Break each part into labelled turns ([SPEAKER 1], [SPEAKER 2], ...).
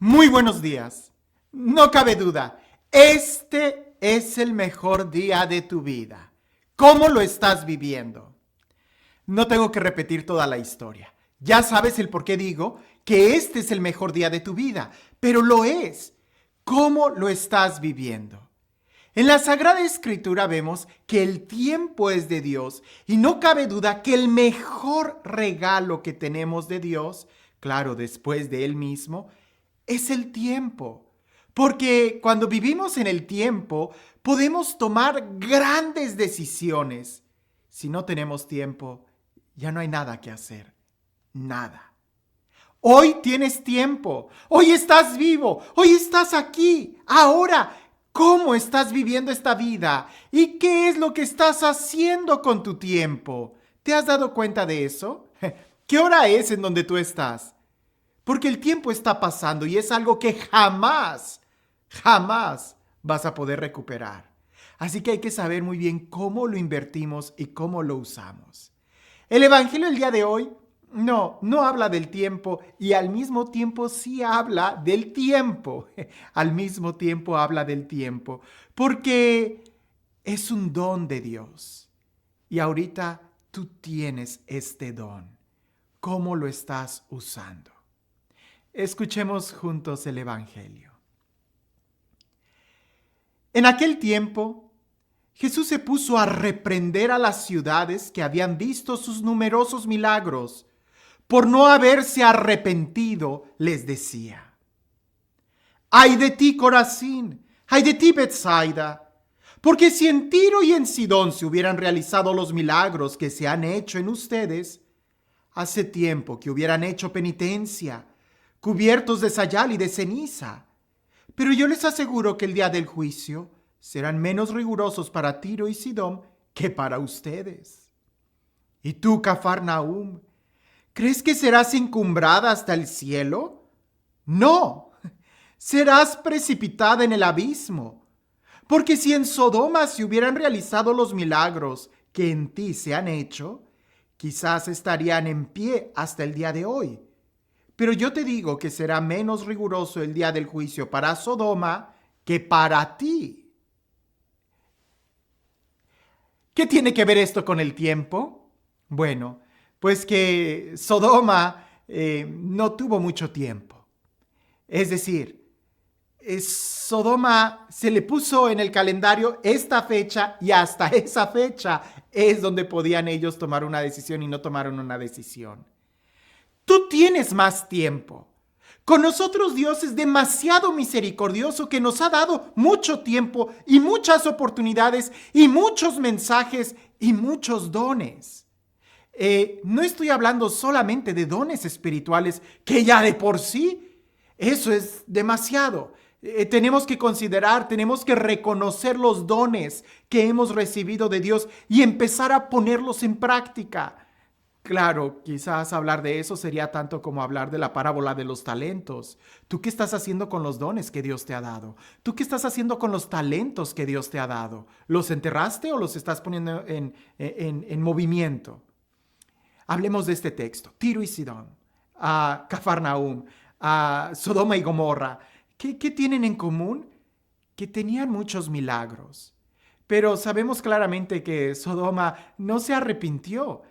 [SPEAKER 1] Muy buenos días. No cabe duda, este es el mejor día de tu vida. ¿Cómo lo estás viviendo? No tengo que repetir toda la historia. Ya sabes el por qué digo que este es el mejor día de tu vida, pero lo es. ¿Cómo lo estás viviendo? En la Sagrada Escritura vemos que el tiempo es de Dios y no cabe duda que el mejor regalo que tenemos de Dios, claro, después de Él mismo, es el tiempo. Porque cuando vivimos en el tiempo, podemos tomar grandes decisiones. Si no tenemos tiempo, ya no hay nada que hacer. Nada. Hoy tienes tiempo. Hoy estás vivo. Hoy estás aquí. Ahora, ¿cómo estás viviendo esta vida? ¿Y qué es lo que estás haciendo con tu tiempo? ¿Te has dado cuenta de eso? ¿Qué hora es en donde tú estás? Porque el tiempo está pasando y es algo que jamás vas a poder recuperar. Así que hay que saber muy bien cómo lo invertimos y cómo lo usamos. El Evangelio del día de hoy no habla del tiempo y al mismo tiempo sí habla del tiempo. Al mismo tiempo habla del tiempo porque es un don de Dios. Y ahorita tú tienes este don. ¿Cómo lo estás usando? Escuchemos juntos el Evangelio. En aquel tiempo, Jesús se puso a reprender a las ciudades que habían visto sus numerosos milagros. Por no haberse arrepentido, les decía: ¡ay de ti, Corazín! ¡Ay de ti, Betsaida! Porque si en Tiro y en Sidón se hubieran realizado los milagros que se han hecho en ustedes, hace tiempo que hubieran hecho penitencia, cubiertos de sayal y de ceniza. Pero yo les aseguro que el día del juicio serán menos rigurosos para Tiro y Sidón que para ustedes. ¿Y tú, Cafarnaúm, crees que serás encumbrada hasta el cielo? No, serás precipitada en el abismo. Porque si en Sodoma se hubieran realizado los milagros que en ti se han hecho, quizás estarían en pie hasta el día de hoy. Pero yo te digo que será menos riguroso el día del juicio para Sodoma que para ti. ¿Qué tiene que ver esto con el tiempo? Bueno, pues que Sodoma no tuvo mucho tiempo. Es decir, Sodoma se le puso en el calendario esta fecha y hasta esa fecha es donde podían ellos tomar una decisión y no tomaron una decisión. Tú tienes más tiempo. Con nosotros Dios es demasiado misericordioso que nos ha dado mucho tiempo y muchas oportunidades y muchos mensajes y muchos dones. No estoy hablando solamente de dones espirituales, que ya de por sí eso es demasiado. Tenemos que considerar, tenemos que reconocer los dones que hemos recibido de Dios y empezar a ponerlos en práctica. Claro, quizás hablar de eso sería tanto como hablar de la parábola de los talentos. ¿Tú qué estás haciendo con los dones que Dios te ha dado? ¿Tú qué estás haciendo con los talentos que Dios te ha dado? ¿Los enterraste o los estás poniendo en movimiento? Hablemos de este texto. Tiro y Sidón, a Cafarnaúm, a Sodoma y Gomorra. ¿Qué tienen en común? Que tenían muchos milagros. Pero sabemos claramente que Sodoma no se arrepintió.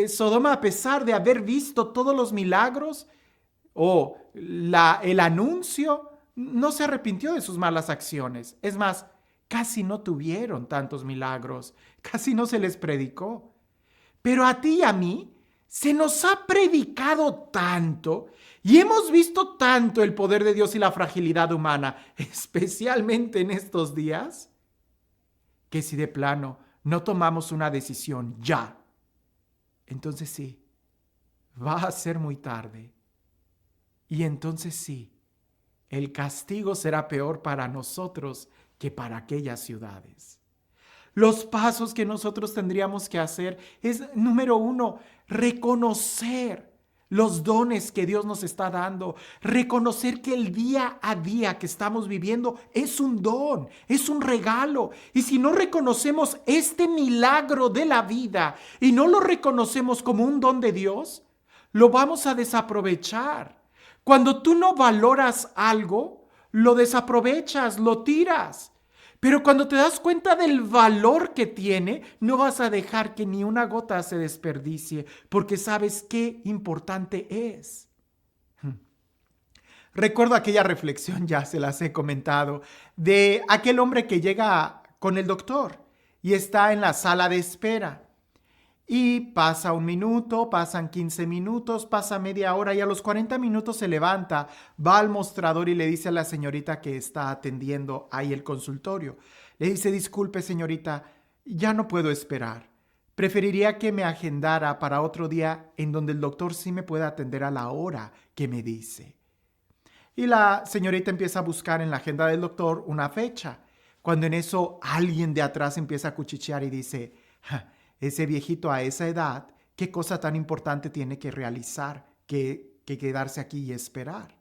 [SPEAKER 1] Sodoma, a pesar de haber visto todos los milagros o el anuncio, no se arrepintió de sus malas acciones. Es más, casi no tuvieron tantos milagros, casi no se les predicó. Pero a ti y a mí se nos ha predicado tanto y hemos visto tanto el poder de Dios y la fragilidad humana, especialmente en estos días, que si de plano no tomamos una decisión ya, entonces sí, va a ser muy tarde. Y entonces sí, el castigo será peor para nosotros que para aquellas ciudades. Los pasos que nosotros tendríamos que hacer es, número 1, reconocer los dones que Dios nos está dando, reconocer que el día a día que estamos viviendo es un don, es un regalo. Y si no reconocemos este milagro de la vida y no lo reconocemos como un don de Dios, lo vamos a desaprovechar. Cuando tú no valoras algo, lo desaprovechas, lo tiras. Pero cuando te das cuenta del valor que tiene, no vas a dejar que ni una gota se desperdicie, porque sabes qué importante es. Recuerdo aquella reflexión, ya se las he comentado, de aquel hombre que llega con el doctor y está en la sala de espera. Y pasa 1 minuto, pasan 15 minutos, pasa media hora y a los 40 minutos se levanta, va al mostrador y le dice a la señorita que está atendiendo ahí el consultorio. Le dice, disculpe señorita, ya no puedo esperar. Preferiría que me agendara para otro día en donde el doctor sí me pueda atender a la hora que me dice. Y la señorita empieza a buscar en la agenda del doctor una fecha. Cuando en eso alguien de atrás empieza a cuchichear y dice, "Ja, ese viejito a esa edad, ¿qué cosa tan importante tiene que realizar que quedarse aquí y esperar?"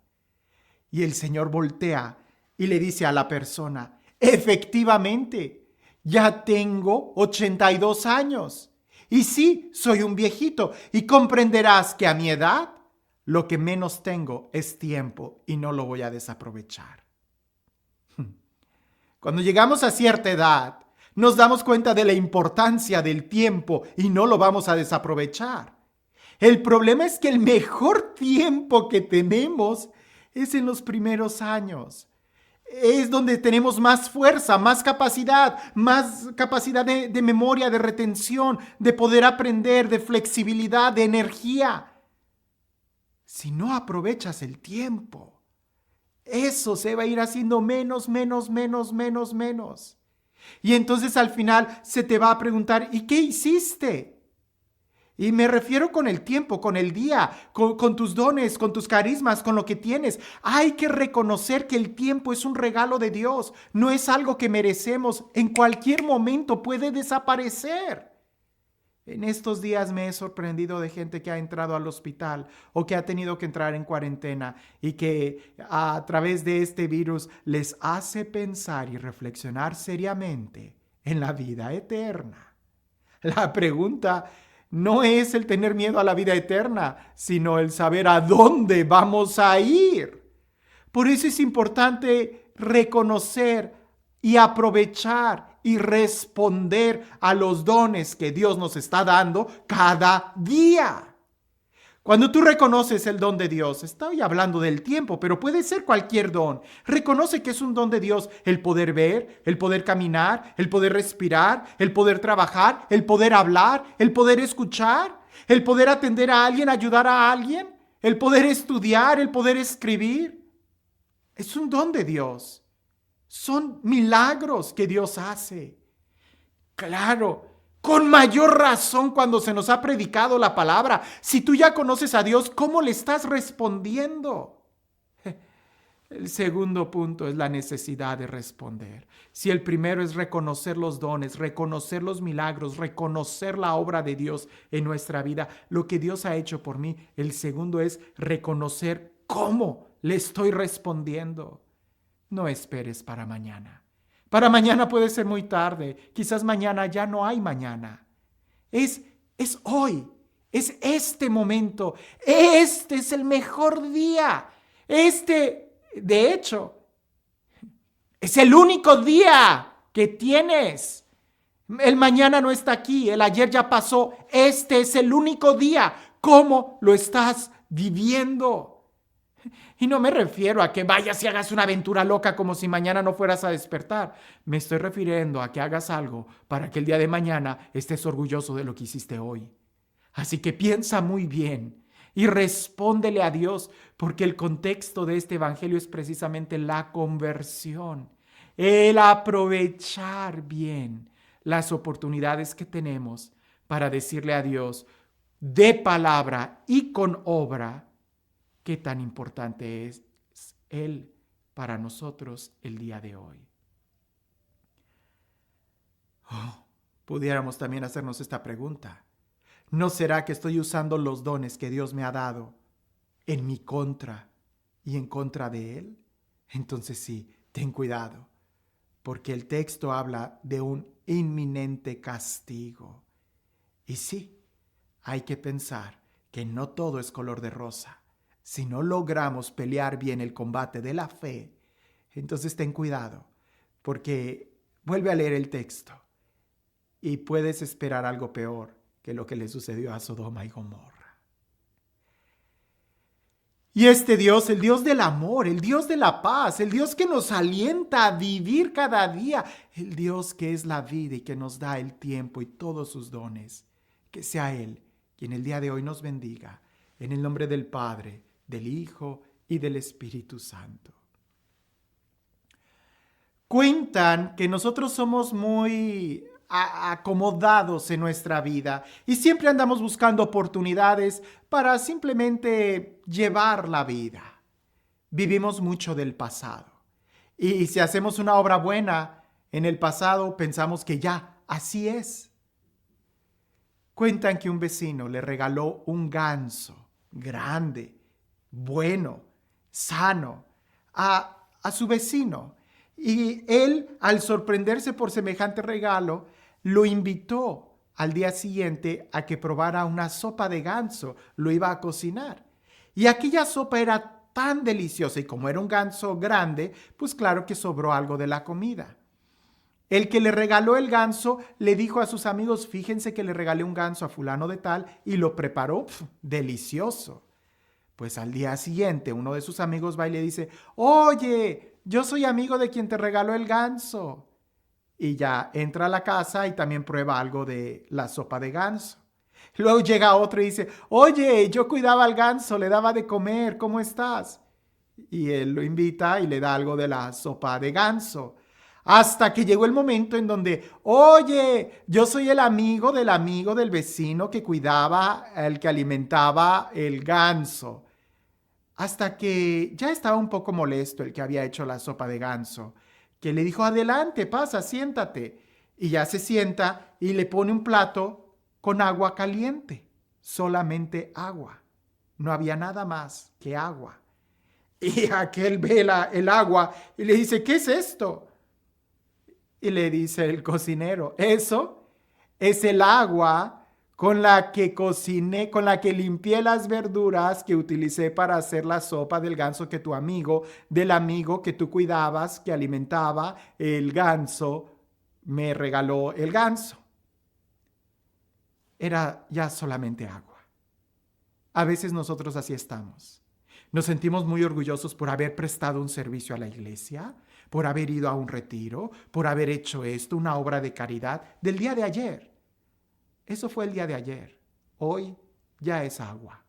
[SPEAKER 1] Y el señor voltea y le dice a la persona, efectivamente, ya tengo 82 años. Y sí, soy un viejito y comprenderás que a mi edad lo que menos tengo es tiempo y no lo voy a desaprovechar. Cuando llegamos a cierta edad, nos damos cuenta de la importancia del tiempo y no lo vamos a desaprovechar. El problema es que el mejor tiempo que tenemos es en los primeros años. Es donde tenemos más fuerza, más capacidad de memoria, de retención, de poder aprender, de flexibilidad, de energía. Si no aprovechas el tiempo, eso se va a ir haciendo menos. Y entonces al final se te va a preguntar, ¿y qué hiciste? Y me refiero con el tiempo, con el día, con tus dones, con tus carismas, con lo que tienes. Hay que reconocer que el tiempo es un regalo de Dios, no es algo que merecemos. En cualquier momento puede desaparecer. En estos días me he sorprendido de gente que ha entrado al hospital o que ha tenido que entrar en cuarentena y que a través de este virus les hace pensar y reflexionar seriamente en la vida eterna. La pregunta no es el tener miedo a la vida eterna, sino el saber a dónde vamos a ir. Por eso es importante reconocer y aprovechar y responder a los dones que Dios nos está dando cada día. Cuando tú reconoces el don de Dios, estoy hablando del tiempo, pero puede ser cualquier don. Reconoce que es un don de Dios el poder ver, el poder caminar, el poder respirar, el poder trabajar, el poder hablar, el poder escuchar, el poder atender a alguien, ayudar a alguien, el poder estudiar, el poder escribir. Es un don de Dios. Son milagros que Dios hace. Claro, con mayor razón cuando se nos ha predicado la palabra. Si tú ya conoces a Dios, ¿cómo le estás respondiendo? El segundo punto es la necesidad de responder. Si el primero es reconocer los dones, reconocer los milagros, reconocer la obra de Dios en nuestra vida, lo que Dios ha hecho por mí, el segundo es reconocer cómo le estoy respondiendo. No esperes para mañana. Para mañana puede ser muy tarde. Quizás mañana ya no hay mañana. Es hoy. Es este momento. Este es el mejor día. De hecho, es el único día que tienes. El mañana no está aquí. El ayer ya pasó. Este es el único día. ¿Cómo lo estás viviendo? Y no me refiero a que vayas y hagas una aventura loca como si mañana no fueras a despertar. Me estoy refiriendo a que hagas algo para que el día de mañana estés orgulloso de lo que hiciste hoy. Así que piensa muy bien y respóndele a Dios, porque el contexto de este evangelio es precisamente la conversión, el aprovechar bien las oportunidades que tenemos para decirle a Dios de palabra y con obra qué tan importante es Él para nosotros el día de hoy. Pudiéramos también hacernos esta pregunta. ¿No será que estoy usando los dones que Dios me ha dado en mi contra y en contra de Él? Entonces sí, ten cuidado, porque el texto habla de un inminente castigo. Y sí, hay que pensar que no todo es color de rosa. si no logramos pelear bien el combate de la fe, entonces ten cuidado, porque vuelve a leer el texto y puedes esperar algo peor que lo que le sucedió a Sodoma y Gomorra. Y este Dios, el Dios del amor, el Dios de la paz, el Dios que nos alienta a vivir cada día, el Dios que es la vida y que nos da el tiempo y todos sus dones, que sea Él quien el día de hoy nos bendiga, en el nombre del Padre, del Hijo y del Espíritu Santo. Cuentan que nosotros somos muy acomodados en nuestra vida y siempre andamos buscando oportunidades para simplemente llevar la vida. Vivimos mucho del pasado y si hacemos una obra buena en el pasado pensamos que ya, así es. Cuentan que un vecino le regaló un ganso grande, bueno, sano, a su vecino. Y él, al sorprenderse por semejante regalo, lo invitó al día siguiente a que probara una sopa de ganso. Lo iba a cocinar. Y aquella sopa era tan deliciosa y como era un ganso grande, pues claro que sobró algo de la comida. El que le regaló el ganso le dijo a sus amigos, fíjense que le regalé un ganso a fulano de tal y lo preparó delicioso. Pues al día siguiente uno de sus amigos va y le dice, oye, yo soy amigo de quien te regaló el ganso. Y ya entra a la casa y también prueba algo de la sopa de ganso. Luego llega otro y dice, oye, yo cuidaba al ganso, le daba de comer, ¿cómo estás? Y él lo invita y le da algo de la sopa de ganso. Hasta que llegó el momento en donde, oye, yo soy el amigo del vecino que cuidaba, el que alimentaba el ganso. Hasta que ya estaba un poco molesto el que había hecho la sopa de ganso, que le dijo, adelante, pasa, siéntate. Y ya se sienta y le pone un plato con agua caliente, solamente agua. No había nada más que agua. Y aquel ve el agua y le dice, ¿qué es esto? Y le dice el cocinero, eso es el agua con la que cociné, con la que limpié las verduras que utilicé para hacer la sopa del ganso que tu amigo, del amigo que tú cuidabas, que alimentaba el ganso, me regaló el ganso. Era ya solamente agua. A veces nosotros así estamos. Nos sentimos muy orgullosos por haber prestado un servicio a la iglesia, por haber ido a un retiro, por haber hecho esto, una obra de caridad del día de ayer. Eso fue el día de ayer. Hoy ya es agua.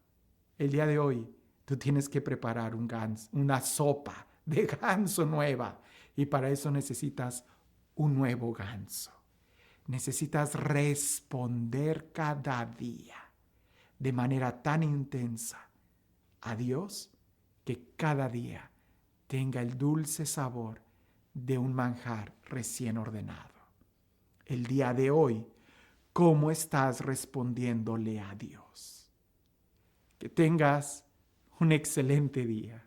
[SPEAKER 1] El día de hoy tú tienes que preparar una sopa de ganso nueva y para eso necesitas un nuevo ganso. Necesitas responder cada día de manera tan intensa a Dios que cada día tenga el dulce sabor de un manjar recién ordenado. El día de hoy, ¿cómo estás respondiéndole a Dios? Que tengas un excelente día.